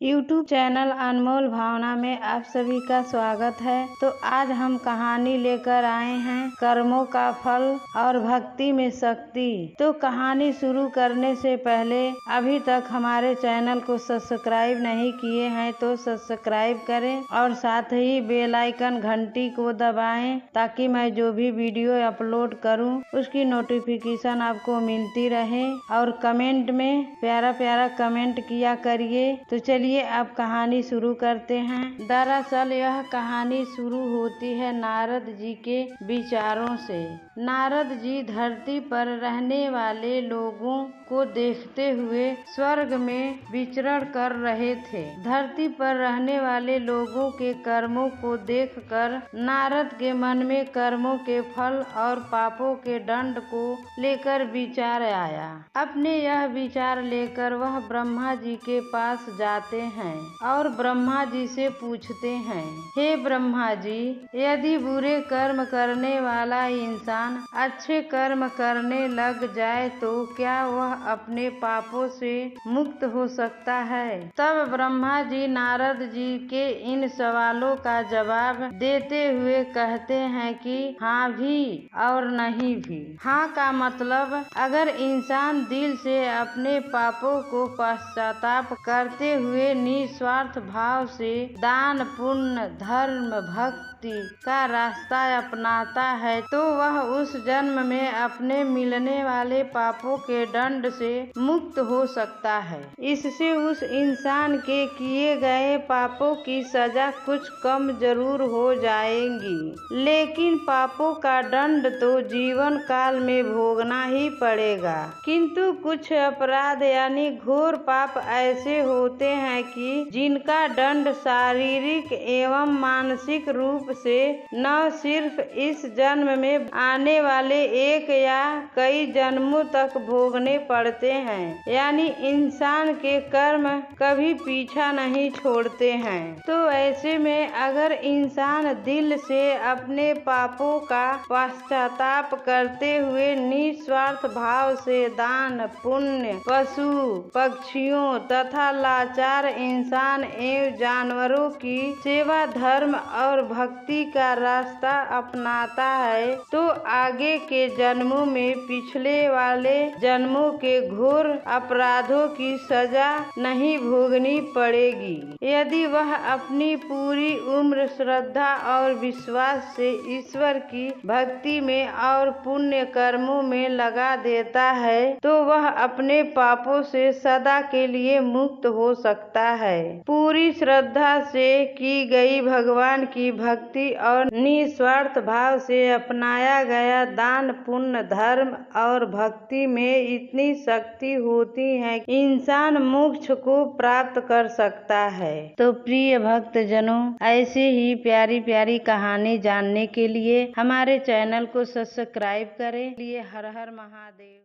YouTube channel अनमोल भावना में आप सभी का स्वागत है। तो आज हम कहानी लेकर आए हैं कर्मों का फल और भक्ति में शक्ति। तो कहानी शुरू करने से पहले अभी तक हमारे चैनल को सब्सक्राइब नहीं किए हैं तो सब्सक्राइब करें और साथ ही बेल आइकन घंटी को दबाएं ताकि मैं जो भी वीडियो अपलोड करूं उसकी नोटिफिकेशन आपको मिलती रहे। और कमेंट में प्यारा प्यारा कमेंट किया करिए। तो चलिए अब कहानी शुरू करते हैं। दरअसल यह कहानी शुरू होती है नारद जी के विचारों से। नारद जी धरती पर रहने वाले लोगों को देखते हुए स्वर्ग में विचरण कर रहे थे। धरती पर रहने वाले लोगों के कर्मों को देखकर नारद के मन में कर्मों के फल और पापों के दंड को लेकर विचार आया। अपने यह विचार लेकर वह ब्रह्मा जी के पास जाते हैं और ब्रह्मा जी से पूछते हैं, हे ब्रह्मा जी, यदि बुरे कर्म करने वाला इंसान अच्छे कर्म करने लग जाए तो क्या वह अपने पापों से मुक्त हो सकता है? तब ब्रह्मा जी नारद जी के इन सवालों का जवाब देते हुए कहते हैं कि हाँ भी और नहीं भी। हाँ का मतलब अगर इंसान दिल से अपने पापों को पश्चाताप करते हुए निस्वार्थ भाव से दान पुण्य धर्म भक्ति का रास्ता अपनाता है तो वह उस जन्म में अपने मिलने वाले पापों के दंड से मुक्त हो सकता है। इससे उस इंसान के किए गए पापों की सजा कुछ कम जरूर हो जाएगी, लेकिन पापों का दंड तो जीवन काल में भोगना ही पड़ेगा। किंतु कुछ अपराध यानी घोर पाप ऐसे होते हैं कि जिनका दंड शारीरिक एवं मानसिक रूप से न सिर्फ इस जन्म में आने वाले एक या कई जन्मों तक भोगने पड़ते हैं, यानी इंसान के कर्म कभी पीछा नहीं छोड़ते हैं। तो ऐसे में अगर इंसान दिल से अपने पापों का पश्चाताप करते हुए निस्वार्थ भाव से दान पुण्य पशु पक्षियों तथा लाचार इंसान एवं जानवरों की सेवा धर्म और भक्ति का रास्ता अपनाता है तो आगे के जन्मों में पिछले वाले जन्मों के घोर अपराधों की सजा नहीं भोगनी पड़ेगी। यदि वह अपनी पूरी उम्र श्रद्धा और विश्वास से ईश्वर की भक्ति में और पुण्य कर्मों में लगा देता है तो वह अपने पापों से सदा के लिए मुक्त हो सकता है। पूरी श्रद्धा से की गई भगवान की भक्ति और निस्वार्थ भाव से अपनाया गया दान पुण्य धर्म और भक्ति में इतनी शक्ति होती है कि इंसान मोक्ष को प्राप्त कर सकता है। तो प्रिय भक्त जनों, ऐसे ही प्यारी प्यारी कहानी जानने के लिए हमारे चैनल को सब्सक्राइब करें। हर हर महादेव।